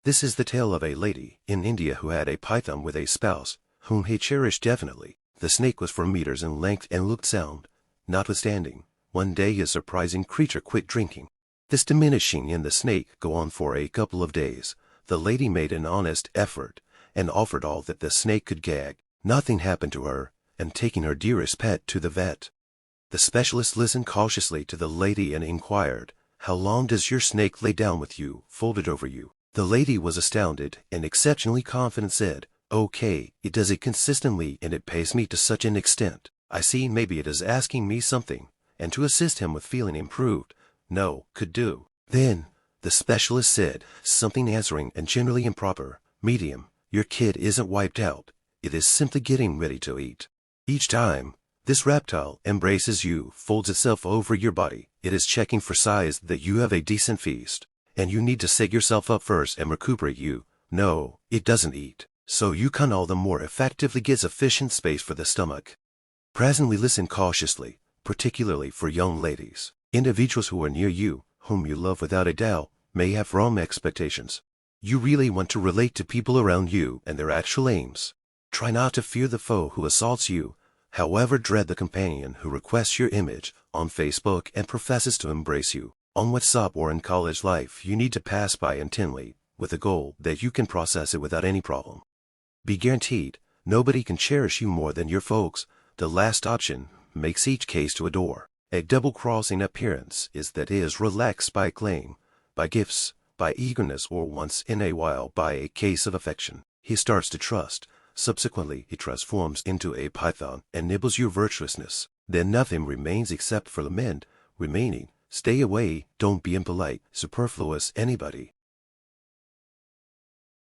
This is the tale of a lady in India who had a python with a spouse, whom he cherished definitely. The snake was 4 meters in length and looked sound. Notwithstanding, one day his surprising creature quit drinking. This diminishing in the snake go on for a couple of days. The lady made an honest effort, and offered all that the snake could gag. Nothing happened to her, and taking her dearest pet to the vet. The specialist listened cautiously to the lady and inquired, "How long does your snake lay down with you, folded over you?" The lady was astounded and exceptionally confident, said, "Okay, it does it consistently and it pays me to such an extent. I see maybe it is asking me something, and to assist him with feeling improved, no, could do." Then, the specialist said, something answering and generally improper, "Medium, your kid isn't wiped out. It is simply getting ready to eat. Each time this reptile embraces you, folds itself over your body, it is checking for size that you have a decent feast, and you need to set yourself up first and recuperate you. No, it doesn't eat, so you can all the more effectively get sufficient space for the stomach." Presently listen cautiously, particularly for young ladies. Individuals who are near you, whom you love without a doubt, may have wrong expectations. You really want to relate to people around you and their actual aims. Try not to fear the foe who assaults you. However, dread the companion who requests your image on Facebook and professes to embrace you. On WhatsApp or in college life, you need to pass by intently, with the goal that you can process it without any problem. Be guaranteed, nobody can cherish you more than your folks. The last option makes each case to adore. A double-crossing appearance is that is relaxed by claim, by gifts, by eagerness, or once in a while by a case of affection. He starts to trust. Subsequently, he transforms into a python and nibbles your virtuousness. Then nothing remains except for lament. Remaining, stay away, don't be impolite, superfluous anybody.